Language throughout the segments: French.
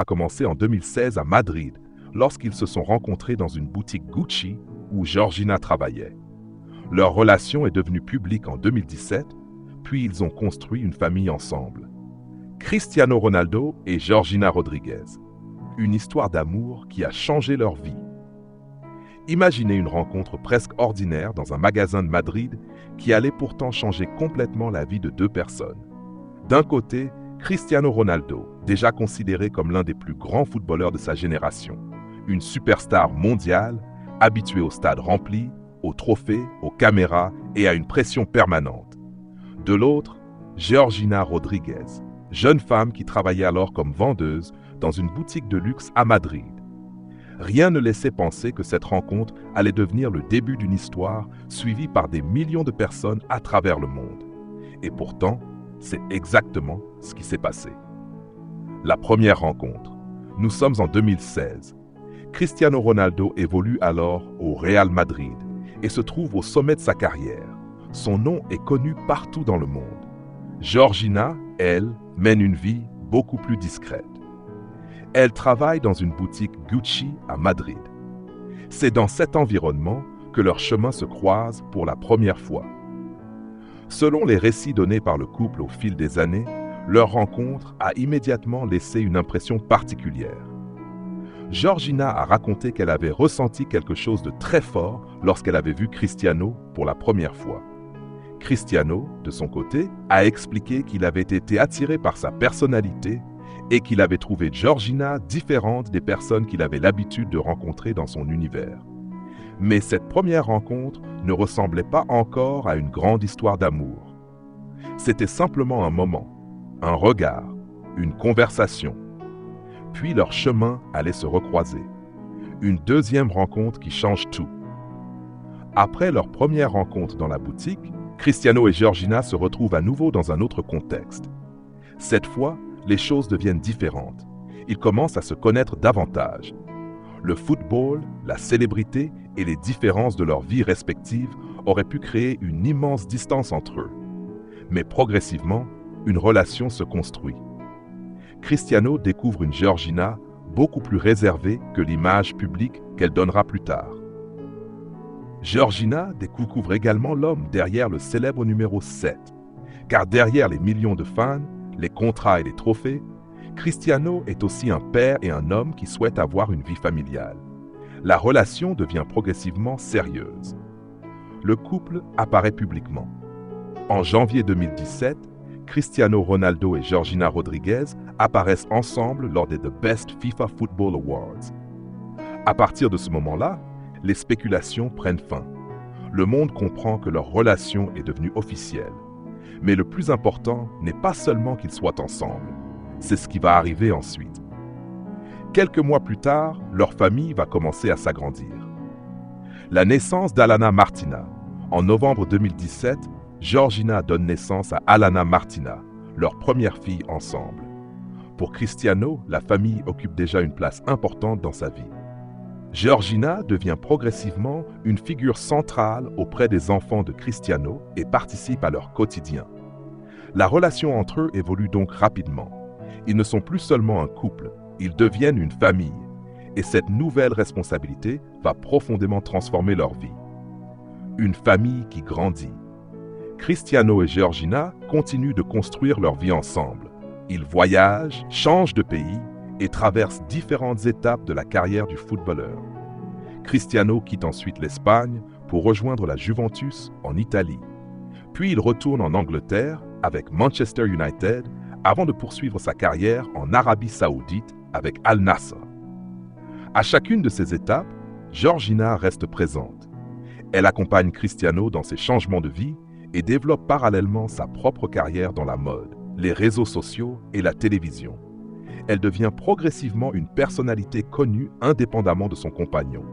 a commencé en 2016 à Madrid, lorsqu'ils se sont rencontrés dans une boutique Gucci où Georgina travaillait. Leur relation est devenue publique en 2017, puis ils ont construit une famille ensemble. Cristiano Ronaldo et Georgina Rodríguez. Une histoire d'amour qui a changé leur vie. Imaginez une rencontre presque ordinaire dans un magasin de Madrid qui allait pourtant changer complètement la vie de deux personnes. D'un côté, Cristiano Ronaldo, déjà considéré comme l'un des plus grands footballeurs de sa génération, une superstar mondiale, habitué au stade rempli, aux trophées, aux caméras et à une pression permanente. De l'autre, Georgina Rodríguez, jeune femme qui travaillait alors comme vendeuse dans une boutique de luxe à Madrid. Rien ne laissait penser que cette rencontre allait devenir le début d'une histoire suivie par des millions de personnes à travers le monde. Et pourtant, c'est exactement ce qui s'est passé. La première rencontre. Nous sommes en 2016. Cristiano Ronaldo évolue alors au Real Madrid et se trouve au sommet de sa carrière. Son nom est connu partout dans le monde. Georgina, elle, mène une vie beaucoup plus discrète. Elle travaille dans une boutique Gucci à Madrid. C'est dans cet environnement que leurs chemins se croisent pour la première fois. Selon les récits donnés par le couple au fil des années, leur rencontre a immédiatement laissé une impression particulière. Georgina a raconté qu'elle avait ressenti quelque chose de très fort lorsqu'elle avait vu Cristiano pour la première fois. Cristiano, de son côté, a expliqué qu'il avait été attiré par sa personnalité et qu'il avait trouvé Georgina différente des personnes qu'il avait l'habitude de rencontrer dans son univers. Mais cette première rencontre ne ressemblait pas encore à une grande histoire d'amour. C'était simplement un moment, un regard, une conversation. Puis leurs chemins allaient se recroiser. Une deuxième rencontre qui change tout. Après leur première rencontre dans la boutique, Cristiano et Georgina se retrouvent à nouveau dans un autre contexte. Cette fois, les choses deviennent différentes. Ils commencent à se connaître davantage. Le football, la célébrité et les différences de leurs vies respectives auraient pu créer une immense distance entre eux. Mais progressivement, une relation se construit. Cristiano découvre une Georgina beaucoup plus réservée que l'image publique qu'elle donnera plus tard. Georgina découvre également l'homme derrière le célèbre numéro 7, car derrière les millions de fans, les contrats et les trophées, Cristiano est aussi un père et un homme qui souhaitent avoir une vie familiale. La relation devient progressivement sérieuse. Le couple apparaît publiquement. En janvier 2017, Cristiano Ronaldo et Georgina Rodríguez apparaissent ensemble lors des The Best FIFA Football Awards. À partir de ce moment-là, les spéculations prennent fin. Le monde comprend que leur relation est devenue officielle. Mais le plus important n'est pas seulement qu'ils soient ensemble, c'est ce qui va arriver ensuite. Quelques mois plus tard, leur famille va commencer à s'agrandir. La naissance d'Alana Martina. En novembre 2017, Georgina donne naissance à Alana Martina, leur première fille ensemble. Pour Cristiano, la famille occupe déjà une place importante dans sa vie. Georgina devient progressivement une figure centrale auprès des enfants de Cristiano et participe à leur quotidien. La relation entre eux évolue donc rapidement. Ils ne sont plus seulement un couple, ils deviennent une famille. Et cette nouvelle responsabilité va profondément transformer leur vie. Une famille qui grandit. Cristiano et Georgina continuent de construire leur vie ensemble. Ils voyagent, changent de pays et traverse différentes étapes de la carrière du footballeur. Cristiano quitte ensuite l'Espagne pour rejoindre la Juventus en Italie. Puis il retourne en Angleterre avec Manchester United avant de poursuivre sa carrière en Arabie Saoudite avec Al Nassr. À chacune de ces étapes, Georgina reste présente. Elle accompagne Cristiano dans ses changements de vie et développe parallèlement sa propre carrière dans la mode, les réseaux sociaux et la télévision. Elle devient progressivement une personnalité connue indépendamment de son compagnon.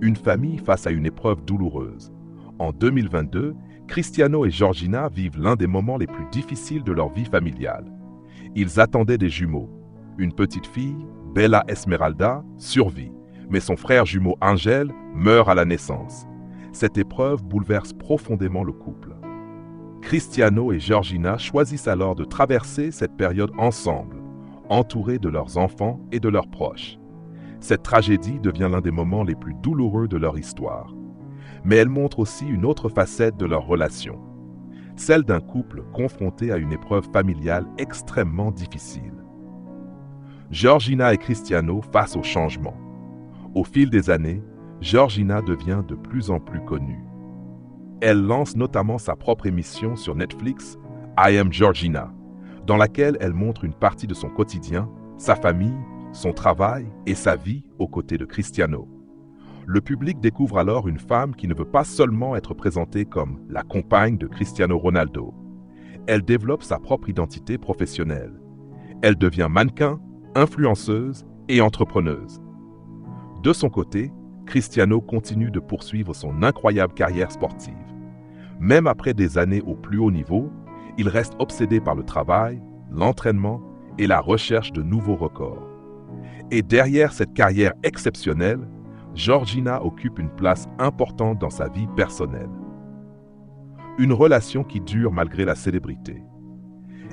Une famille face à une épreuve douloureuse. En 2022, Cristiano et Georgina vivent l'un des moments les plus difficiles de leur vie familiale. Ils attendaient des jumeaux. Une petite fille, Bella Esmeralda, survit, mais son frère jumeau Angel meurt à la naissance. Cette épreuve bouleverse profondément le couple. Cristiano et Georgina choisissent alors de traverser cette période ensemble, entourés de leurs enfants et de leurs proches. Cette tragédie devient l'un des moments les plus douloureux de leur histoire. Mais elle montre aussi une autre facette de leur relation, celle d'un couple confronté à une épreuve familiale extrêmement difficile. Georgina et Cristiano face au changement. Au fil des années, Georgina devient de plus en plus connue. Elle lance notamment sa propre émission sur Netflix, I Am Georgina, dans laquelle elle montre une partie de son quotidien, sa famille, son travail et sa vie aux côtés de Cristiano. Le public découvre alors une femme qui ne veut pas seulement être présentée comme la compagne de Cristiano Ronaldo. Elle développe sa propre identité professionnelle. Elle devient mannequin, influenceuse et entrepreneuse. De son côté, Cristiano continue de poursuivre son incroyable carrière sportive. Même après des années au plus haut niveau, il reste obsédé par le travail, l'entraînement et la recherche de nouveaux records. Et derrière cette carrière exceptionnelle, Georgina occupe une place importante dans sa vie personnelle. Une relation qui dure malgré la célébrité.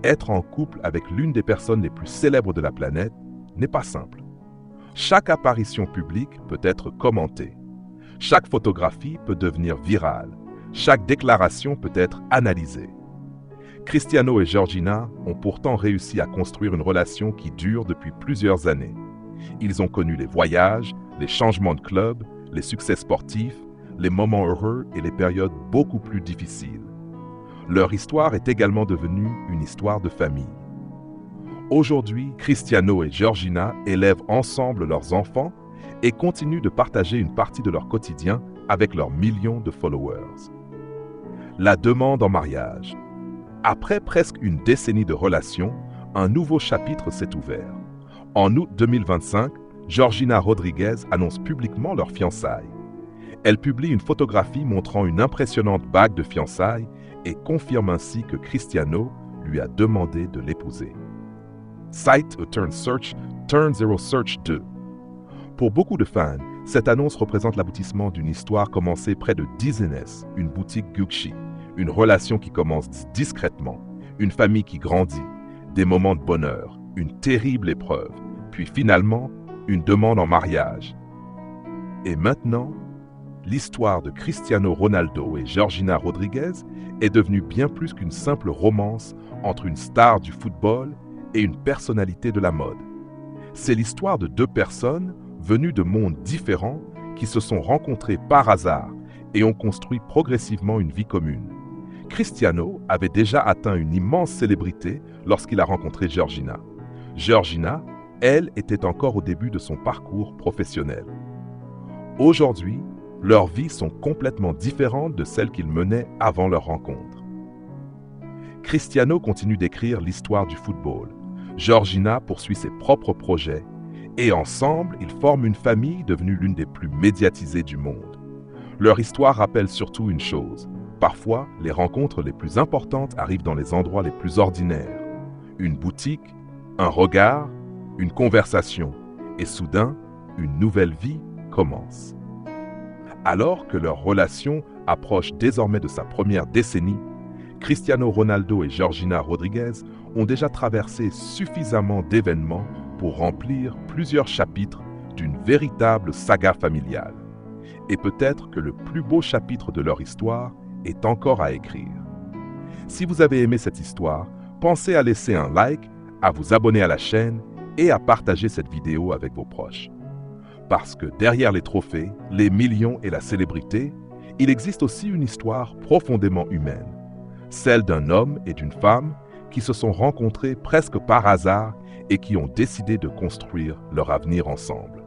Être en couple avec l'une des personnes les plus célèbres de la planète n'est pas simple. Chaque apparition publique peut être commentée. Chaque photographie peut devenir virale. Chaque déclaration peut être analysée. Cristiano et Georgina ont pourtant réussi à construire une relation qui dure depuis plusieurs années. Ils ont connu les voyages, les changements de club, les succès sportifs, les moments heureux et les périodes beaucoup plus difficiles. Leur histoire est également devenue une histoire de famille. Aujourd'hui, Cristiano et Georgina élèvent ensemble leurs enfants et continuent de partager une partie de leur quotidien avec leurs millions de followers. La demande en mariage. Après presque une décennie de relation, un nouveau chapitre s'est ouvert. En août 2025, Georgina Rodriguez annonce publiquement leur fiançailles. Elle publie une photographie montrant une impressionnante bague de fiançailles et confirme ainsi que Cristiano lui a demandé de l'épouser. Cite a Turn Search, Turn Zero Search 2. Pour beaucoup de fans, cette annonce représente l'aboutissement d'une histoire commencée près de Dizziness, une boutique Gucci, une relation qui commence discrètement, une famille qui grandit, des moments de bonheur, une terrible épreuve, puis finalement, une demande en mariage. Et maintenant, l'histoire de Cristiano Ronaldo et Georgina Rodriguez est devenue bien plus qu'une simple romance entre une star du football et une personnalité de la mode. C'est l'histoire de deux personnes venues de mondes différents qui se sont rencontrées par hasard et ont construit progressivement une vie commune. Cristiano avait déjà atteint une immense célébrité lorsqu'il a rencontré Georgina. Georgina, elle, était encore au début de son parcours professionnel. Aujourd'hui, leurs vies sont complètement différentes de celles qu'ils menaient avant leur rencontre. Cristiano continue d'écrire l'histoire du football. Georgina poursuit ses propres projets et ensemble, ils forment une famille devenue l'une des plus médiatisées du monde. Leur histoire rappelle surtout une chose. Parfois, les rencontres les plus importantes arrivent dans les endroits les plus ordinaires. Une boutique, un regard, une conversation, et soudain, une nouvelle vie commence. Alors que leur relation approche désormais de sa première décennie, Cristiano Ronaldo et Georgina Rodriguez ont déjà traversé suffisamment d'événements pour remplir plusieurs chapitres d'une véritable saga familiale. Et peut-être que le plus beau chapitre de leur histoire est encore à écrire. Si vous avez aimé cette histoire, pensez à laisser un like, à vous abonner à la chaîne et à partager cette vidéo avec vos proches. Parce que derrière les trophées, les millions et la célébrité, il existe aussi une histoire profondément humaine, celle d'un homme et d'une femme qui se sont rencontrés presque par hasard et qui ont décidé de construire leur avenir ensemble.